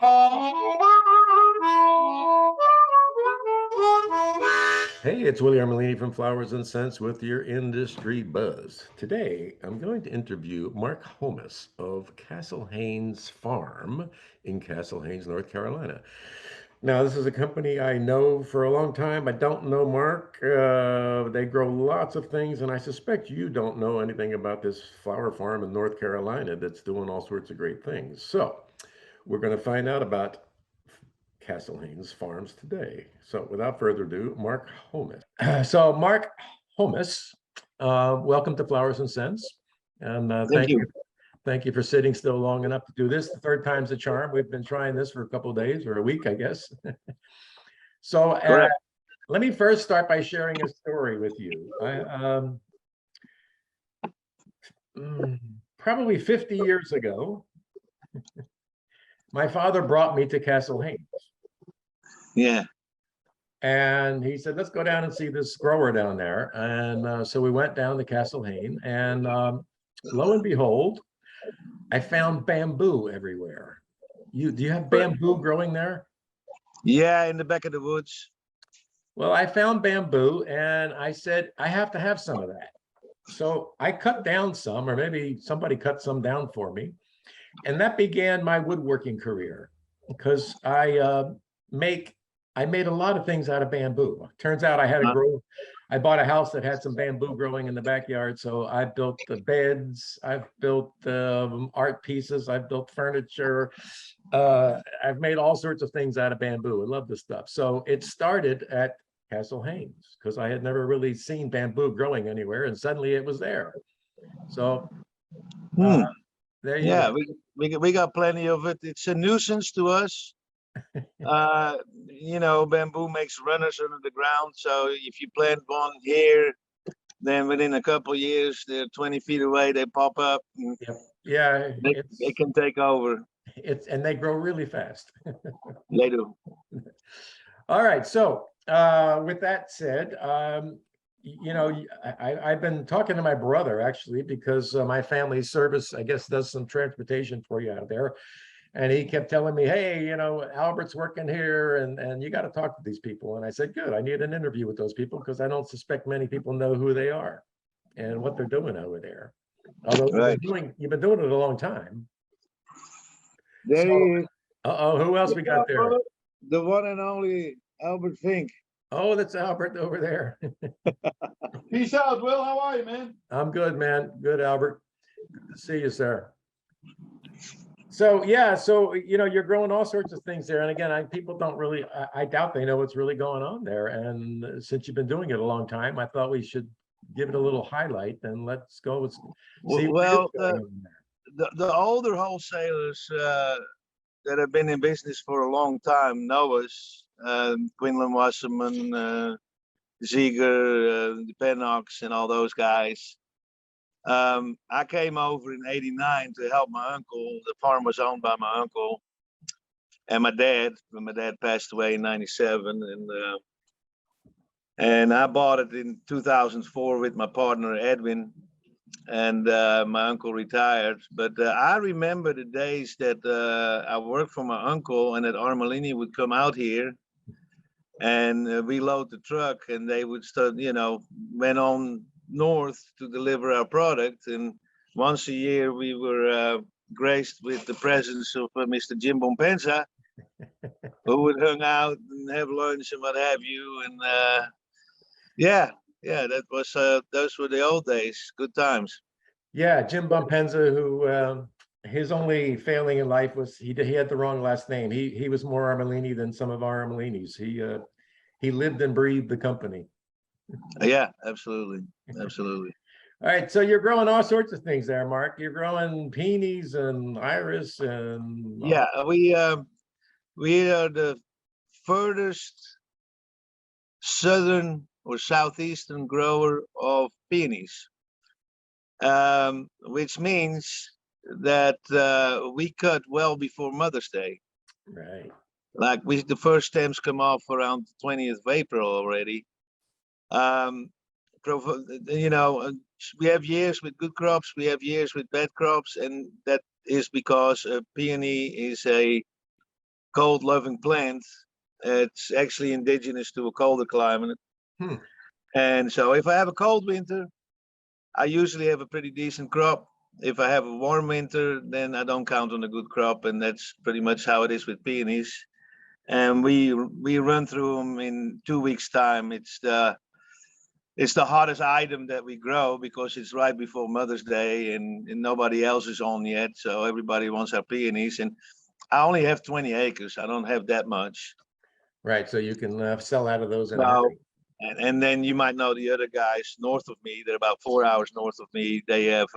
Hey, it's Willie Armelini from Flowers and Scents with your industry buzz. Today, I'm going to interview Mark Hommes of Castle Haynes Farm in Castle Haynes, North Carolina. Now, this is a company I know for a long time. I don't know Mark. They grow lots of things, and I suspect you don't know anything about this flower farm in North Carolina that's doing all sorts of great things. So, we're going to find out about Castle Haynes Farms today. So without further ado, Mark Hommes. So Mark Hommes, welcome to Flowers and Scents. And Thank you. thank you for sitting still long enough to do this. The third time's a charm. We've been trying this for a couple of days or a week, I guess. So let me first start by sharing a story with you. Probably 50 years ago, my father brought me to Castle Haynes. Yeah. And he said, let's go down and see this grower down there. And so we went down to Castle Hayne, and lo and behold, I found bamboo everywhere. Do you have bamboo growing there? Yeah, in the back of the woods. Well, I found bamboo, and I said, I have to have some of that. So I cut down some, or maybe somebody cut some down for me. And that began my woodworking career, because I made a lot of things out of bamboo. Turns out I bought a house that had some bamboo growing in the backyard. So I built the beds, I've built art pieces, I've built furniture. I've made all sorts of things out of bamboo. I love this stuff. So it started at Castle Haynes because I had never really seen bamboo growing anywhere, and suddenly it was there. So there you go. We got plenty of it. It's a nuisance to us. Bamboo makes runners under the ground. So if you plant one here, then within a couple of years, they're 20 feet away, they pop up. Yeah, they can take over. And they grow really fast. They do. All right. So with that said, I've been talking to my brother actually, because my family service, I guess, does some transportation for you out there. And he kept telling me, hey, Albert's working here, and you got to talk to these people. And I said, good, I need an interview with those people, because I don't suspect many people know who they are and what they're doing over there. Although you've been doing it a long time. There he is. Who else we got there? The one and only Albert Fink. Oh, that's Albert over there. Peace out, Will. How are you, man? I'm good, man. Good, Albert. Good to see you, sir. So yeah, you're growing all sorts of things there, and again, people don't really. I doubt they know what's really going on there. And since you've been doing it a long time, I thought we should give it a little highlight, and let's go see. Well, the older wholesalers that have been in business for a long time know us. Quinlan Wasserman, Ziegler, the Pennox, and all those guys. I came over in '89 to help my uncle. The farm was owned by my uncle and my dad. My dad passed away in '97, and I bought it in 2004 with my partner Edwin, and my uncle retired. But I remember the days that I worked for my uncle, and that Armelini would come out here, and we load the truck, and they would start, went on north to deliver our product. And once a year we were graced with the presence of Mr. Jim Bompensa, who would hang out and have lunch and what have you. And that was those were the old days. Good times. Yeah, Jim Bompensa, who his only failing in life was he had the wrong last name. He was more Armelini than some of our Armelinis. He lived and breathed the company. Yeah, absolutely. All right, so you're growing all sorts of things there, Mark. You're growing peonies and iris and we are the furthest southern or southeastern grower of peonies, which means that we cut well before Mother's Day. Right. Like the first stems come off around the 20th of April already. We have years with good crops, we have years with bad crops, and that is because a peony is a cold-loving plant. It's actually indigenous to a colder climate. Hmm. And so if I have a cold winter, I usually have a pretty decent crop. If I have a warm winter, then I don't count on a good crop, and that's pretty much how it is with peonies. And we run through them in 2 weeks' time. It's the hottest item that we grow because it's right before Mother's Day, and nobody else is on yet, so everybody wants our peonies. And I only have 20 acres. I don't have that much. Right, so you can sell out of those in a So, hurry. and then you might know the other guys north of me. They're about 4 hours north of me. They have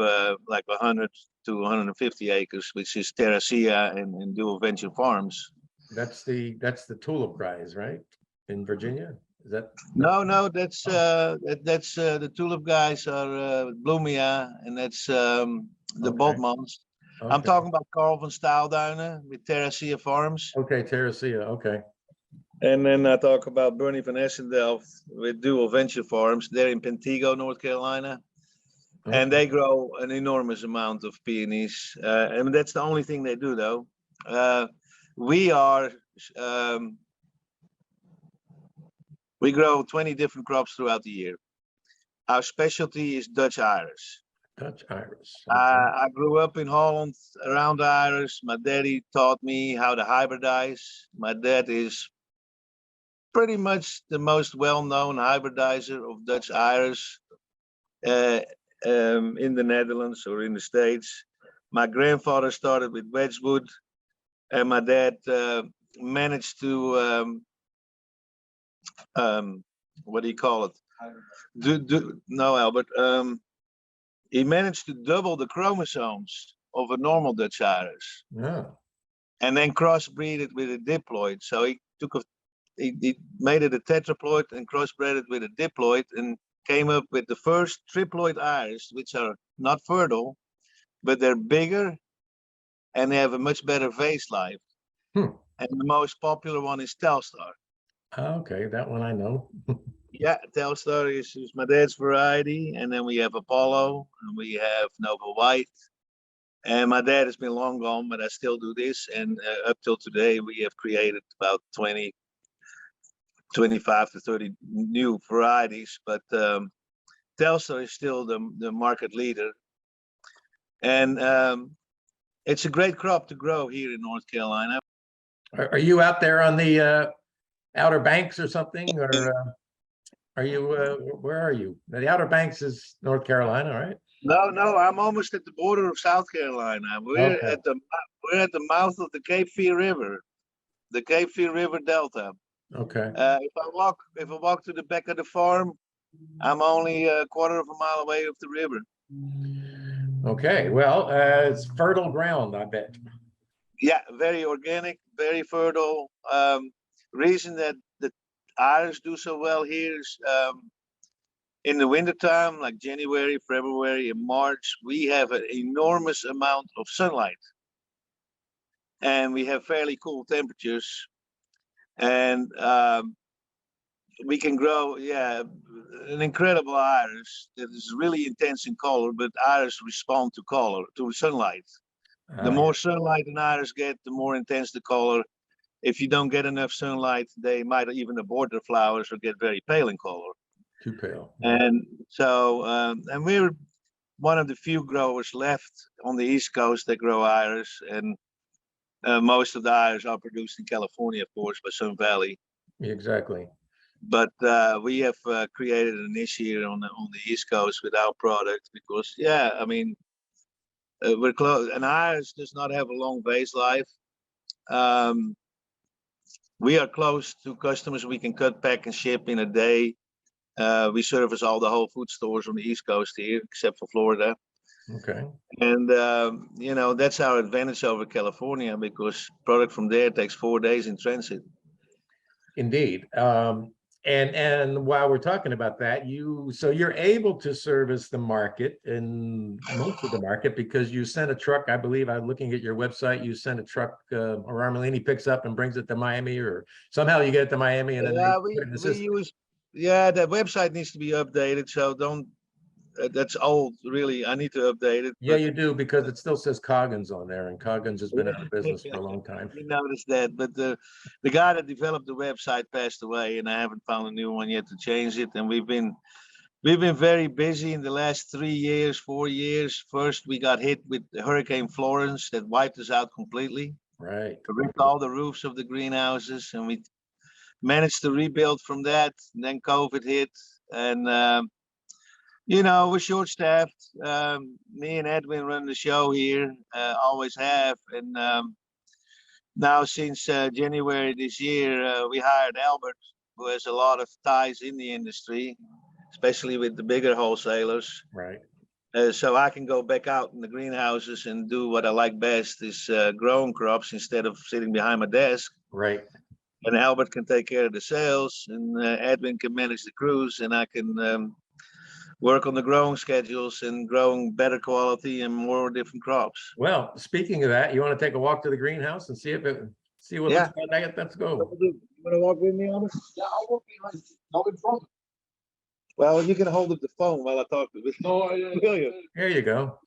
like 100 to 150 acres, which is Terracea and Dual Venture Farms. That's the tulip prize, right? In Virginia? Is that? No, that's the tulip guys are Bloemia, and that's the Okay. Botmans. I'm Okay. talking about Carl van Staalduinen with Terracea Farms. Okay, Terracea, okay. And then I talk about Bernie van Essendelft with Dual Venture Farms. They're in Pentigo, North Carolina. And they grow an enormous amount of peonies. And that's the only thing they do, though. We grow 20 different crops throughout the year. Our specialty is Dutch iris. Dutch iris. Okay. I grew up in Holland around iris. My daddy taught me how to hybridize. My dad is pretty much the most well-known hybridizer of Dutch iris in the Netherlands or in the States. My grandfather started with Wedgwood, and my dad managed to what do you call it? No, Albert. He managed to double the chromosomes of a normal Dutch iris, Yeah. and then crossbreed it with a diploid. So he made it a tetraploid and crossbred it with a diploid, and came up with the first triploid iris, which are not fertile, but they're bigger and they have a much better vase life. Hmm. And the most popular one is Telstar. Okay, that one I know. Yeah, Telstar is my dad's variety, and then we have Apollo, and we have Nova White. And my dad has been long gone, but I still do this. And up till today, we have created about 25 to 30 new varieties. But Telstar is still the market leader. And it's a great crop to grow here in North Carolina. Are you out there on the Outer Banks or something, or are you? Where are you? The Outer Banks is North Carolina, right? No, I'm almost at the border of South Carolina. We're Okay. at the mouth of the Cape Fear River, the Cape Fear River Delta. Okay. If I walk to the back of the farm, I'm only a quarter of a mile away of the river. Okay. Well, it's fertile ground, I bet. Yeah, very organic, very fertile. Reason that the iris do so well here is in the wintertime, like January, February, and March, we have an enormous amount of sunlight. And we have fairly cool temperatures. And we can grow, an incredible iris that is really intense in color, but iris respond to color, to sunlight. The more sunlight an iris get, the more intense the color. If you don't get enough sunlight, they might even abort their flowers or get very pale in color. Too pale. And so, and we're one of the few growers left on the East Coast that grow iris, and most of the iris are produced in California, of course, by Sun Valley. Exactly. But we have created a niche here on the East Coast with our product because, I mean, we're close. An iris does not have a long vase life. We are close to customers we can cut, pack, and ship in a day. We service all the Whole Food stores on the East Coast here, except for Florida. Okay. And, that's our advantage over California because product from there takes 4 days in transit. Indeed. And while we're talking about that, so you're able to service the market and most of the market because you sent a truck. I believe I'm looking at your website. You sent a truck, or Armelini picks up and brings it to Miami, or somehow you get it to Miami and then they put it in the system. The website needs to be updated. So don't that's old, really. I need to update it. Yeah, but- you do, because it still says Coggins on there, and Coggins has been out of business for a long time. You noticed that, but the guy that developed the website passed away, and I haven't found a new one yet to change it. And we've been very busy in the last 3 years, 4 years. First, we got hit with Hurricane Florence that wiped us out completely, Right. ripped all the roofs of the greenhouses, and we managed to rebuild from that. And then COVID hit, and we're short-staffed. Me and Edwin run the show here, always have, and now since January this year, we hired Albert, who has a lot of ties in the industry, especially with the bigger wholesalers. Right. So I can go back out in the greenhouses and do what I like best, is growing crops instead of sitting behind my desk. Right. And Albert can take care of the sales, and Edwin can manage the crews, and I can work on the growing schedules and growing better quality and more different crops. Well, speaking of that, you want to take a walk to the greenhouse and see if it, see what Yeah. looks like? Let's go. You want to walk with me, Albert? Yeah, I'll walk behind you. Not in front. Well, you can hold up the phone while I talk to you. No, Will you? Here you go.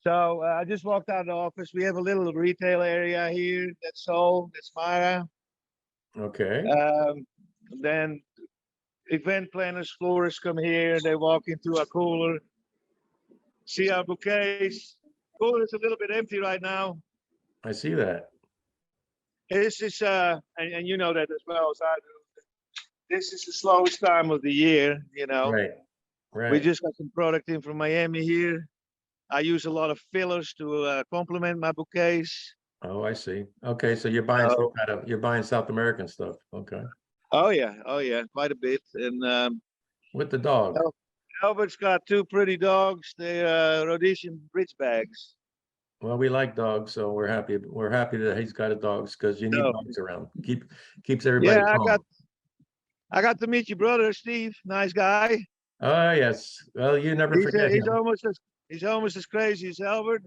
So I just walked out of the office. We have a little retail area here. That's sold. That's Myra. Okay. Then event planners, florists come here. They walk into our cooler, see our bouquets. Cooler is a little bit empty right now. I see that. This is and you know that as well as I do. This is the slowest time of the year. Right. We Right. just got some product in from Miami here. I use a lot of fillers to complement my bouquets. Oh, I see. Okay, so you're buying some So- kind of, you're buying South American stuff. Okay. Oh yeah, quite a bit. And With the dog. Oh. Albert's got two pretty dogs. They're Rhodesian Ridgebacks. Well, we like dogs, so we're happy. We're happy that he's got a dog, because you need No. dogs around. Keeps everybody Yeah, calm. I got to meet your brother, Steve. Nice guy. Oh, yes. Well, you never forget He's him. almost as crazy as Albert.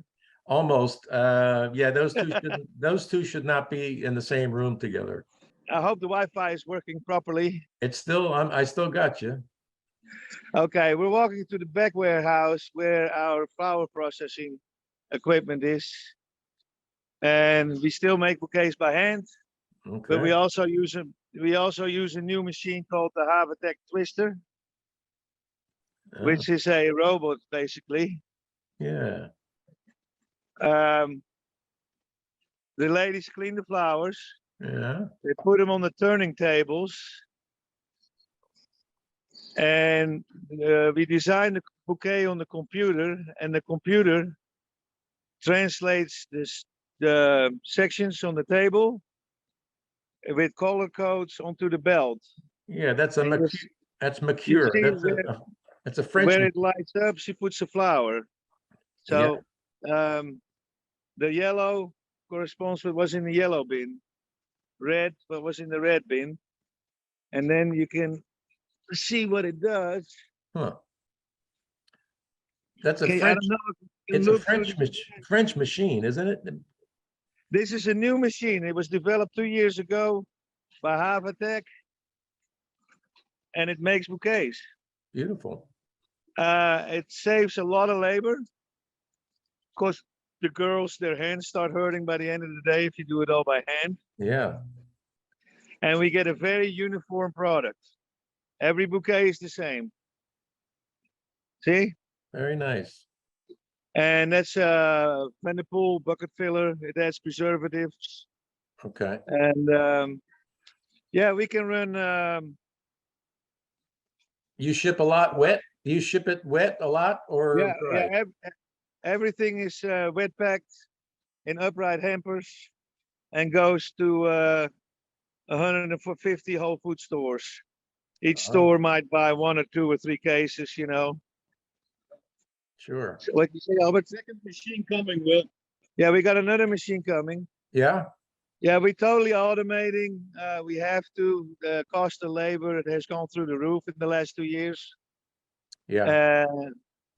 Almost. Yeah, those two should not be in the same room together. I hope the Wi-Fi is working properly. It's still, I still got you. Okay, we're walking to the back warehouse where our flower processing equipment is. And we still make bouquets by hand, but we Okay. also use a new machine called the Havatech Twister, which is a robot basically. Yeah. The ladies clean the flowers. Yeah. They put them on the turning tables. And we design the bouquet on the computer, and the computer translates the sections on the table with color codes onto the belt. Yeah, that's a And you Mercure. That's Mercure. see That's a French. where it lights up, she puts a flower. So the yellow corresponds with what's in the yellow bin, red what was in the red bin, and then you can see what it does. Huh. That's a Okay, I French. don't know if you can It's a look through French machine, isn't it? This is a new machine. It was developed 2 years ago by Havatech, and it makes bouquets. Beautiful. It saves a lot of labor. Of course, the girls, their hands start hurting by the end of the day if you do it all by hand. Yeah. And we get a very uniform product. Every bouquet is the same. See? Very nice. And that's a Vanderpool bucket filler. It has preservatives. Okay. And yeah, we can run. You ship a lot wet? Do you ship it wet a lot or Yeah, dry? everything is wet packed in upright hampers and goes to 150 Whole Food stores. Each Oh. store might buy 1 or 2 or 3 cases, you know. Sure. What you say, Albert? Second machine coming, Will. Yeah, we got another machine coming. Yeah. Yeah, we're totally automating. We have to. The cost of labor, it has gone through the roof in the last 2 years. Yeah. Uh,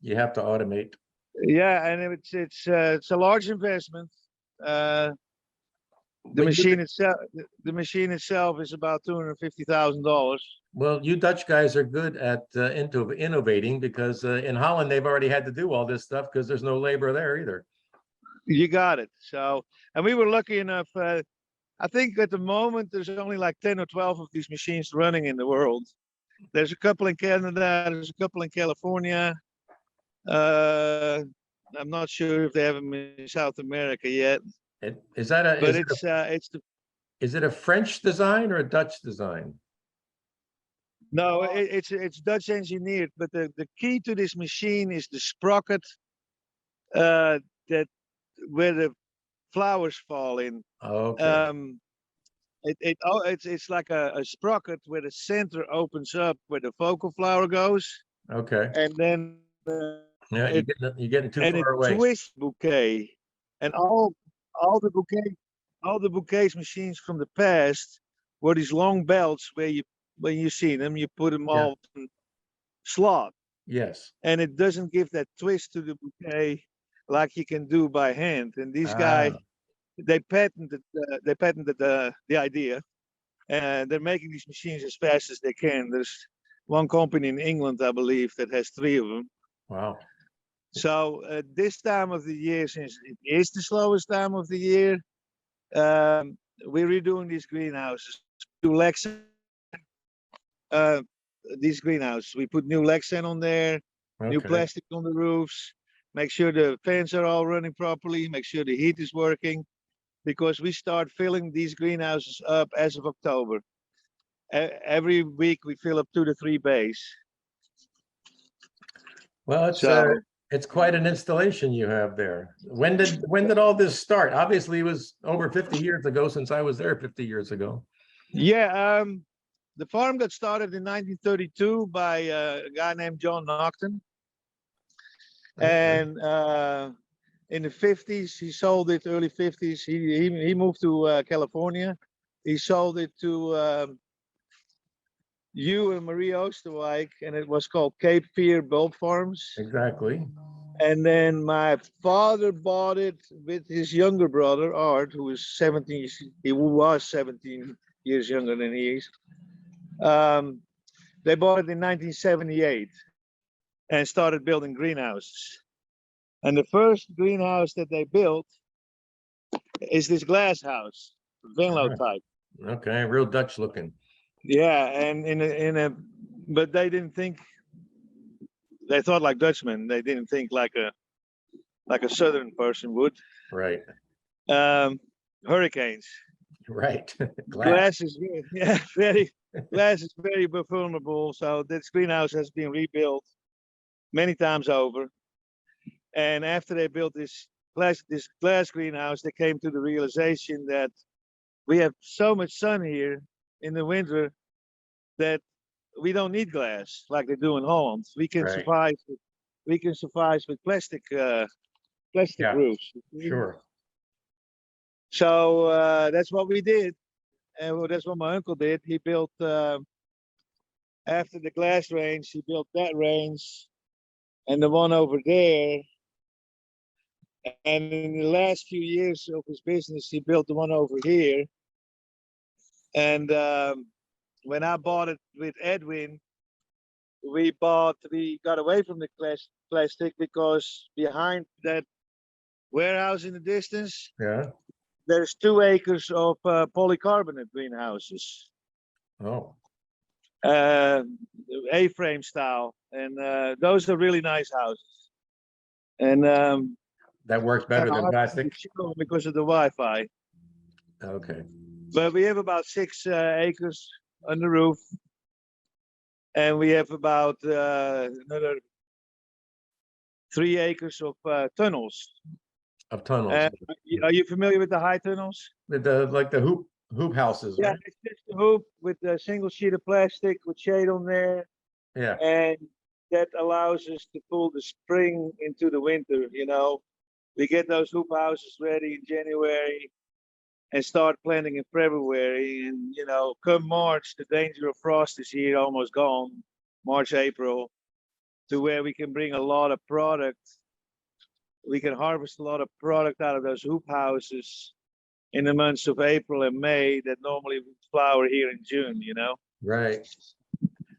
You have to automate. yeah, and it's a large investment. The But machine itself, the machine itself is about $250,000. Well, you Dutch guys are good at into innovating because in Holland they've already had to do all this stuff because there's no labor there either. You got it. So, and we were lucky enough. I think at the moment there's only like 10 or 12 of these machines running in the world. There's a couple in Canada. There's a couple in California. I'm not sure if they have them in South America yet. Is that a But is it's is it a French design or a Dutch design? no, it's Dutch engineered. But the key to this machine is the sprocket that where the flowers fall in. Okay. It's like a sprocket where the center opens up where the focal flower goes, Okay. and then Yeah, you're getting too it far away. twists bouquet, and all the bouquets machines from the past were these long belts where you when you see them you put them Yeah. all in slot, Yes. and it doesn't give that twist to the bouquet like you can do by hand. And these guys Ah, they patented the idea, and they're making these machines as fast as they can. There's one company in England, I believe, that has 3 of them. wow. So this time of the year, since it is the slowest time of the year, we're redoing these greenhouses. Uh, these greenhouses, we put new Lexan on there, new Okay. plastic on the roofs, make sure the fans are all running properly, make sure the heat is working, because we start filling these greenhouses up as of October. Every week we fill up 2 to 3 bays. Well, So it's quite an installation you have there. When did all this start? Obviously, it was over 50 years ago since I was there 50 years ago. yeah, the farm got started in 1932 by a guy named John Nocton, Okay. and in the 50s he sold it. Early 50s he moved to California. He sold it to Hugh and Marie Oosterwijk, and it was called Cape Fear Bulb Farms. Exactly. And then my father bought it with his younger brother Art, who was 17. He was 17 years younger than he is. They bought it in 1978 and started building greenhouses. And the first greenhouse that they built is this glass house, Venlo Right. type. Okay, real Dutch looking. Yeah, and but they didn't think. They thought like Dutchmen. They didn't think like a Southern person would. Right. Hurricanes. Right. Glass is glass is very vulnerable. So this greenhouse has been rebuilt many times over. And after they built this glass greenhouse, they came to the realization that we have so much sun here in the winter that we don't need glass like they do in Holland. We can Right. suffice with plastic Yeah, roofs. sure. So that's what we did, and that's what my uncle did. He built after the glass range. He built that range, and the one over there. And in the last few years of his business, he built the one over here. And when I bought it with Edwin, we got away from the plastic because behind that warehouse in the distance, Yeah. there's 2 acres of polycarbonate greenhouses, Oh, A-frame style, and those are really nice houses. And that works better than plastic. because of the Wi-Fi. Okay. But we have about 6 acres on the roof, and we have about another 3 acres of tunnels. Of tunnels. Are you familiar with the high tunnels? With like the hoop houses, Yeah, right? it's just a hoop with a single sheet of plastic with shade on there, Yeah. and that allows us to pull the spring into the winter. We get those hoop houses ready in January and start planting in February. And come March, the danger of frost is here, almost gone. March, April, to where we can bring a lot of product. We can harvest a lot of product out of those hoop houses in the months of April and May that normally would flower here in June, you know? Right.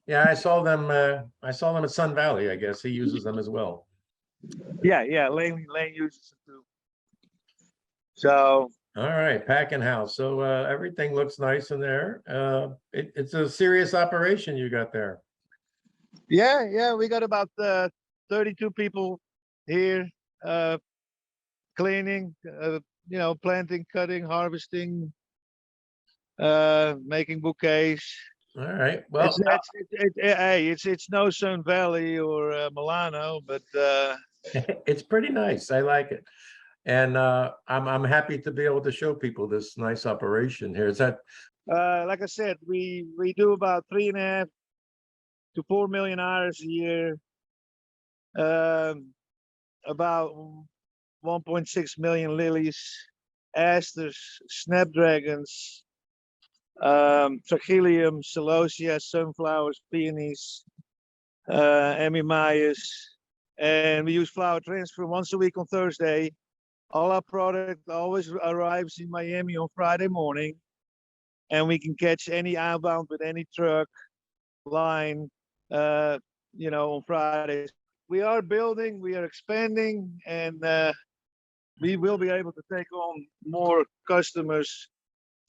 Yeah, I saw them at Sun Valley, I guess. He uses them as well. Yeah, Lane uses it too. So All right, packing house. So everything looks nice in there. It's a serious operation you got there. yeah, we got about 32 people here, cleaning, planting, cutting, harvesting, making bouquets. All right. Well, It's no Sun Valley or Milano, but it's pretty nice. I like it. And I'm happy to be able to show people this nice operation here. Is that like I said, we do about 3.5 to 4 million hours a year. About 1.6 million lilies, asters, snapdragons, trachelium, celosia, sunflowers, peonies, amimayas, and we use flower transfer once a week on Thursday. All our product always arrives in Miami on Friday morning, and we can catch any outbound with any truck line, on Fridays. We are building, we are expanding, and we will be able to take on more customers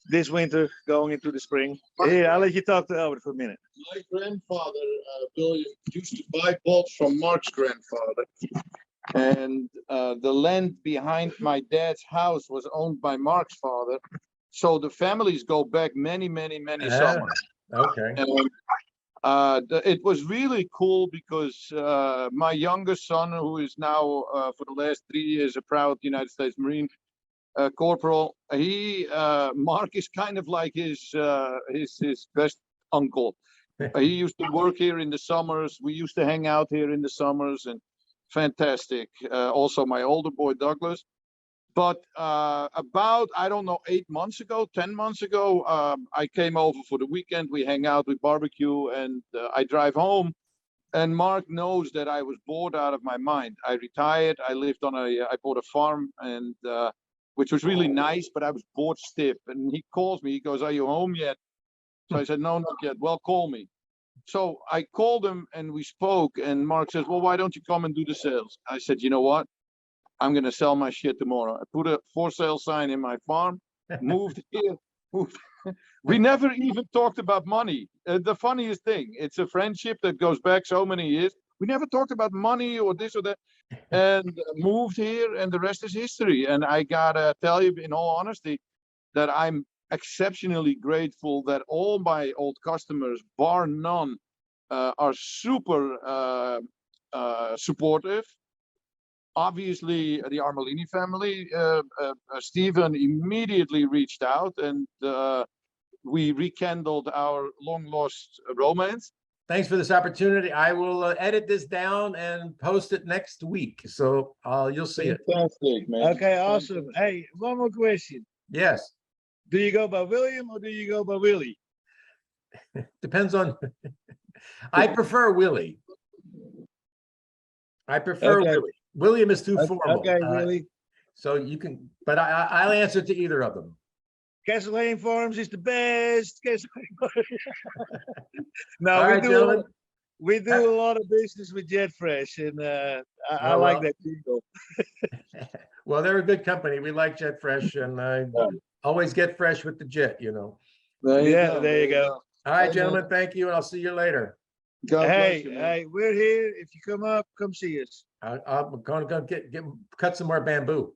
this winter going into the spring. Here, I'll let you talk to Albert for a minute. My grandfather, William, used to buy bulbs from Mark's grandfather. And the land behind my dad's house was owned by Mark's father. So the families go back many summers. okay? And it was really cool because my youngest son, who is now for the last 3 years a proud United States Marine corporal, Mark is kind of like his best uncle. He used to work here in the summers. We used to hang out here in the summers, and fantastic. Also, my older boy Douglas. But about, I don't know, 8 months ago, 10 months ago, I came over for the weekend. We hang out, we barbecue, and I drive home. And Mark knows that I was bored out of my mind. I retired. I bought a farm, and which was really nice, but I was bored stiff. And he calls me. He goes, "Are you home yet?" So I said, "No, not yet." "Well, call me." So I called him and we spoke. And Mark says, "Well, why don't you come and do the sales?" I said, "You know what? I'm going to sell my shit tomorrow." I put a for sale sign in my farm, moved here. We never even talked about money. The funniest thing, it's a friendship that goes back so many years. We never talked about money or this or that, and moved here, and the rest is history. And I gotta tell you, in all honesty, that I'm exceptionally grateful that all my old customers, bar none, are super supportive. Obviously, the Armelini family, Stephen immediately reached out, and we rekindled our long-lost romance. Thanks for this opportunity. I will edit this down and post it next week. So you'll see it. Fantastic, man. Okay, awesome. Hey, one more question. Yes. Do you go by William or do you go by Willie? Depends on. I prefer Willie. Willie. William is too formal. Okay, Willie. So you can, but I'll answer to either of them. Castle Haynes Farms is the best. No, All right, gentlemen. we do a lot of business with Jet Fresh, and I like that jingle. Well, they're a good company. We like Jet Fresh, and I always get fresh with the Jet, you know. There you go. All right, gentlemen, thank you, and I'll see you later. Hey, we're here. If you come up, come see us. I'm going to go cut some more bamboo.